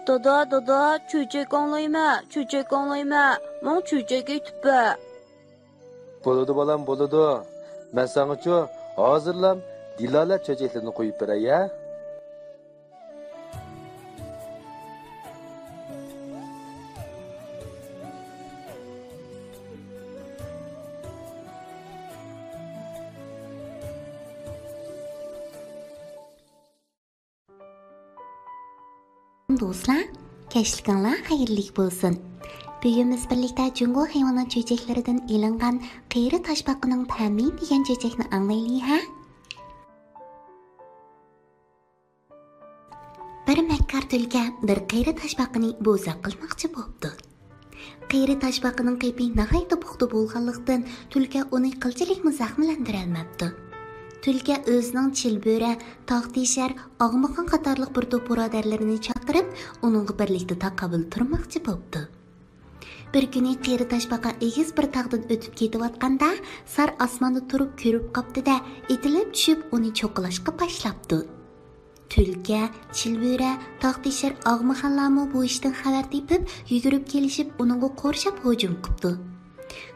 Dada, çöçek anlayma. Mon çöçek etipbe. Boladı balam, boladı. Ben sana ço, hazırlam, Dilala çöçeklerini koyup bere ya. Do'stlar, kechlikinglar xayrli bo'lsin. Bugun biz birlikda Jungo hayvonot cho'chaklaridan ilingan qiyri toshbaqining ta'min degan cho'chakni anglaylik ha? Bir makkar tulki bir qiyri toshbaqini bo'zaq qilmoqchi bo'ldi. Qiyri toshbaqining qipi nihoyatda puxta bo'lganlikdan tulki uni qilchilikni zahmlantirolmabdi. Tulki o'zining chilbura, tog'teshar, og'moqon qatorliq bir to'p birodarlarini chaqirib, uningga birlikda taqobil turmoqchi bo'ldi. Bir kuni qiyri toshbaqa egiz bir tog'dan o'tib ketayotganda, sar osmonda turib ko'rib qopdi-da, etilib tushib uni cho'qilashga boshlabdi. Tulki, chilbura, tog'teshar, og'moqonlarmi bu ishdan xabar tepib, yugurib kelishib, uningga qo'rshab hujum qildi.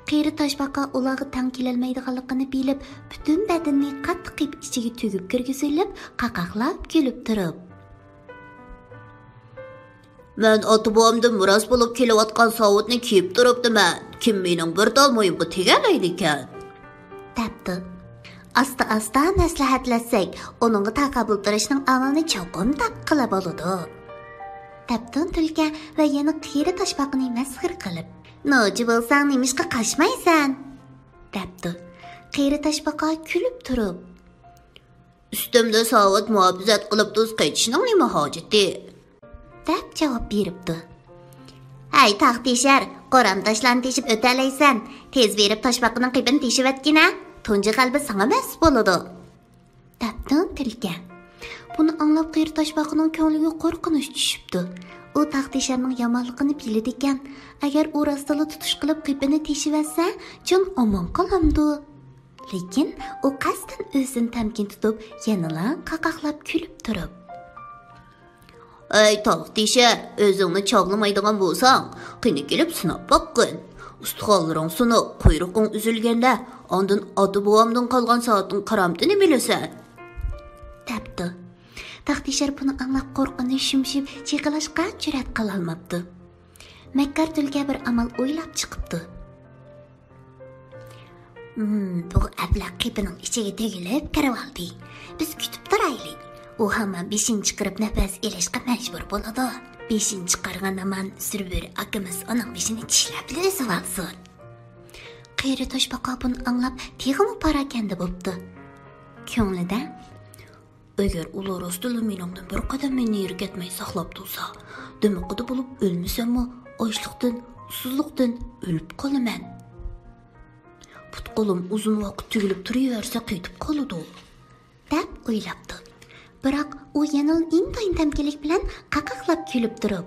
Qiyri toshbaqa ularga tang kelolmaydiganligini bilib, butun badanini qattiq ichiga tugib kirgizilib, qaqaqlab kulib turib. "Men ota-bobomdan miros bo'lib kelayotgan sovutni kiyib turibdiman. Kim mening bir talmoyimga tegalaydi ekan?" debdi. Asta maslahatlasak, uningga taqobil turishning amalini cho'qim qilib oladi. Debdi tulki va yana qiyri toshbaqani masxir qilib. "Noji bo'lsang, nimishqa qashmaysan?" debdi. Qiyri toshbaqa kulib turib. "Ustimda sovut muhofazat qilib tuz qaytishning nima hojati?" deb javob beribdi. "Hay tog'teshar, qo'ram tashlan teshib o'talaysan. Tez berib toshbaqining qipini teshib atgina. Tunji qalbi sanga mas bo'ladi." debdi tulki. Buni anglab qiyri toshbaqining ko'ngliga qo'rqinish tushibdi. U tog'tesharning yomonligini biladi ekan. Agar u rostala tutish qilib qipini teshib atsa, jon omon qolamdi. Lekin u qasdan o'zini tamkin tutib, yanala qaqaqlab kulib turib. "Ey tog'teshar, o'zingni chog'lamaydigan bo'lsang, qini kelib sinab boqqin. Ustixonlaring sinib, quyrug'ing uzilganda, ondan ota-bobomdan qolgan soatning qaramtini bilasan?" debdi. Tog'teshar buni anglab qo'rqini shumshib, chig'ilashga jur'at qila olmabdi. Makkar tulki bir amal o'ylab chiqibdi. Bu ablah qipining ichiga tegilib kirib oldi. Biz kutib turaylik. U hamma beshin chiqarib nafas elishga majbur bo'ladi. Beshin chiqargan aman Surbir akamiz uning beshini tishlab o'sib olsin. Qiyri toshbaqa buni anglab teg'imi parakanda bo'pti. Ko'nglida "Agar ular rostla meningdan bir qadam meni yergatmay saqlab tursa, demoqda bo'lib o'lmasammi, ochliqdan, susuzlikdan o'lib qolaman. Put-qo'lim uzun vaqt tugilib turaversa qaytib qoladi" deb o'ylabdi. Biroq u yana intayin tamkinlik bilan qaqaqlab kulib turib.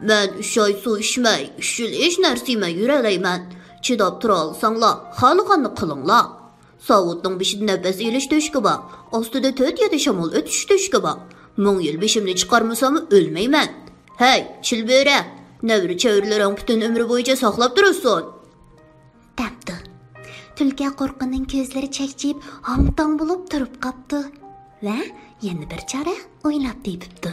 "Men 3 oy suv ichmay, 3 yil hech narsa yemay yuralayman. Chidab tura olsanglar, xohlaganni qilinglar. Sovutning beshida nafas elish to'shqi bor, ostida 4 yil shamol o'tish to'shqi bor. 1000 yil beshimni chiqarmasam o'lmayman. Hey, chilbera, navri chavirlaring butun umri bo'yicha saqlab tursin" debdi. Tulki qo'rqinning ko'zlari chakchib, hamtong bo'lib turib qopdi va yana bir chora o'ylab tepibdi.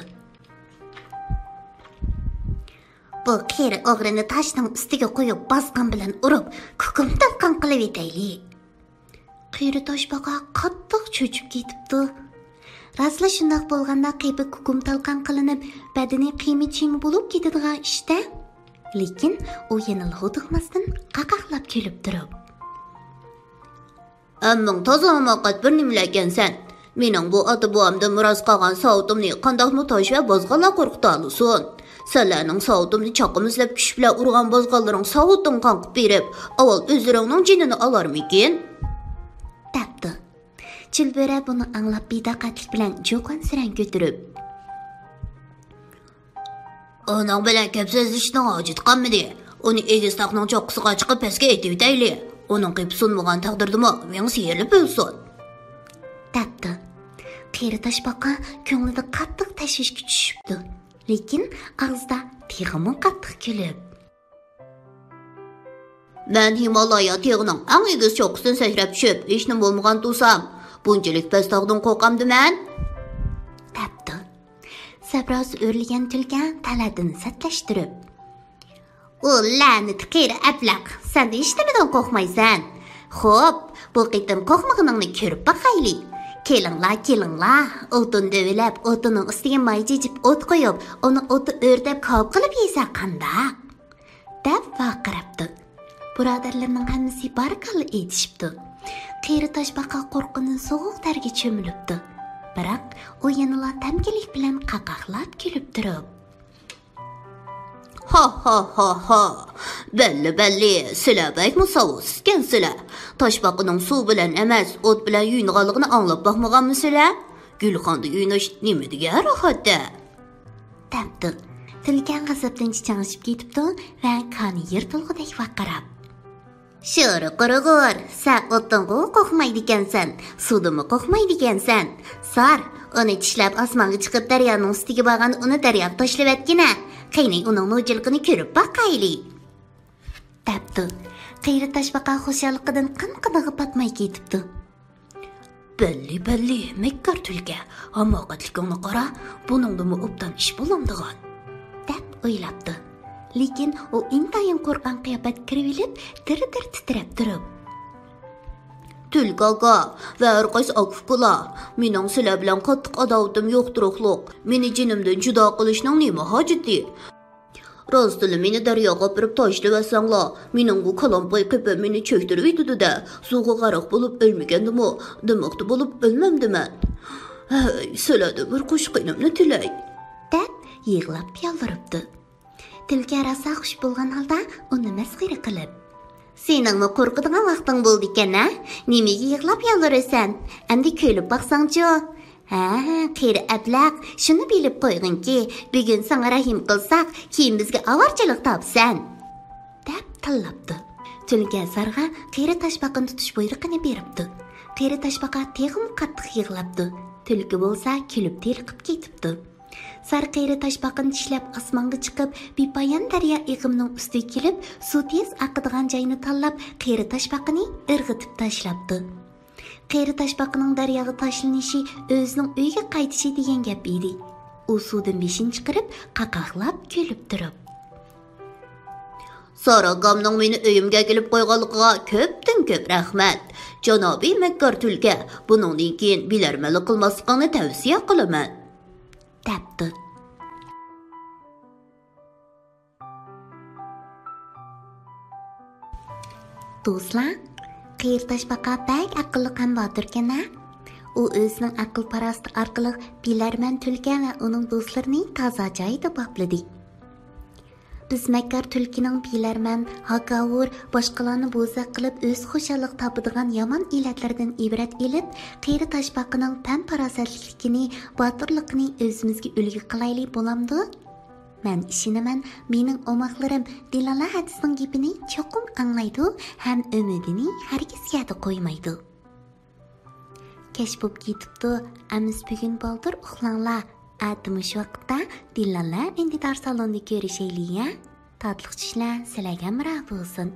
"Bu qiyri o'g'rini tashning ustiga qo'yib bosqon bilan urib, kukum-talqon qilib etaylik." Qiyri toshbaqa qattiq cho'chib ketibdi. Rasli shundoq bo'lganda qipi kukum-talqon qilinib, badani qiymi-chiymi bo'lib ketadigan ishda. Lekin u yana hudiqmasdan qaqaqlab kulib turib. "Ammang toza hamoqat bir nimlar ekansan. Mening bu ota-bobomdan miros qolgan sovutimni qandoqmi tosh va bozg'alar qo'rqita olsin. Senlarning sovutimni choqim izlab kuch bilan urgan bozg'alaring sovutim qanqib berib, avval o'zlaringning jinini olarmikin?" debdi. Chilbera buni anglab bedaqatlik bilan jo'qon siran ko'tirib. "Uning bilan ko'p so'zlashishning hojati qolmadi. Uni egiz taqning cho'qqisiga chiqib pastga aytib o'taylik. Uning qiypi sunmagan taqdirdimi, men siyirli bo'lsin" debdi. Qiyri toshbaqa ko'nglida qattiq tashvishga tushibdi. lekin og'zida tiximi qattiq kulib. Men Himalaya tog'ining eng egiz cho'qqisidan sakrab tushib, hech nima bo'lmagan tursam, bunchalik past tog'dan qo'rqamdiman. Debdi. Sabroz o'rlagan tulki taladini satlashtirib. O la'nat qeri ablaq, sen hech nimadan qo'rqmaysan. Xo'p, bu qitim qo'rqmaganingni ko'rib boqaylik. Kelinglar, o'tin devilab, o'tining ustiga may jejib o't qo'yib, uni o'ti o'rdab ko'p qilib yesa qandaq? Deb vaqirabdi. Birodarlarning hammasi barkalla aytishibdi. Qeri toshbaqa qo'rqindan sovuq targa cho'milibdi. Biroq u yanala tamkilik bilan qaqaqlab kulib turib. Ha. Belli, sizlar bakmi savusizkansizlar. Toshbaqaning suv bilan emas, o't bilan yuyinganligini anglab boqmaganmisizlar? Gulxonda yuyinish nima degan rohatda? Debdi. Tilkan g'azabdan chichangishib ketibdi va qoni yirtilgudek vaqirab. Sho'ri qurug'ur, sen o'tdan qo'rqmaydi ekansan, suvdimi qo'rqmaydi ekansan. Sar, uni tishlab osmonga chiqib daryoning ustiga borgan uni daryoga tashlab etgina. Qiyning uning no'jilqini ko'rib boqaylik. Debdi. Qeri toshbaqa xushalliqidan qinqidag'i patmay ketibdi. Belli, mekkar tulka. Hamoqatligingni qara, buningdimi obdan ish bo'lamdigan. Deb o'ylabdi. Lekin u intayin qo'rqan qiyobat kirib, dir-dir titrab turib. Tulkaga va har qaysi akufkular, mening sizlar bilan qattiq adovatim yo'qtiruqliq. Meni jinimdan judo qilishning nima hojati? Rostili meni daryoga opirib tashlab asanglar, mening bu kalampay qipib meni cho'ktirib yutdi-da, suvga g'arq bo'lib o'lmagandimi? Demoqda bo'lib o'lmamdiman. Hey, sizlarda bir qo'shqinimni tilay. Deb yig'lab yolvoribdi. Tilka rosa xush bo'lgan holda uni masxira qilib. Seningmi qo'rqadigan vaqting bo'ldi ekan-a? Nimaga yig'lab yolvorasan? Endi ko'rib baqsang-chi. Ha, qeri ablaq, shuni bilib qo'yginki, bugun senga rahim qilsak, keyin bizga avorchilik topsan. Deb tillabdi. Tulka zarg'a qeri toshbaqani tutish buyrug'ini beribdi. Qeri toshbaqa teg'im qattiq yig'labdi. Tulki bo'lsa kulib teliqib ketibdi. Sar qeri toshbaqani tishlab osmonga chiqib, bepoyon daryo ig'imining ustiga kelib, suv tez oqadigan joyni tanlab, qeri toshbaqani irg'itib tashlabdi. Qeri toshbaqining daryoga tashlanishi o'zining uyiga qaytishi degan gap edi. U suvdan beshin chiqarib, qaqaqlab kulib turib. Saragamning meni uyimga kelib qo'yganligiga ko'p rahmat. Janobiy makkor tulka, buningdan keyin bilarmalik qilmaslikni tavsiya qilaman. Debdi. Do'stlar, qeri toshbaqa bak aqlli ham botirkan-a? U o'zining aql parasti orqali bilarman tulka va uning do'stlarini toza joyida bopladi. Biz makkor tulkining bilarman, hakavur, boshqalarni bo'za qilib o'z xushallik topadigan yomon illatlardan ibrat elib, qeri toshbaqining tan parasatlikini, botirligini o'zimizga ulgu qilaylik bo'lamdi. Men ishinaman, mening omoqlarim Dilala hadisning gapini cho'qim anglaydi ham umidini hargiz yada qo'ymaydi. Kech bo'lib ketibdi, amiz bugun boldir uxlanglar. Atmish vaqtda Dilala intizor salonida ko'rishaylik-ya. Tatliq tushlar, sizlarga ma'ruf bo'lsin.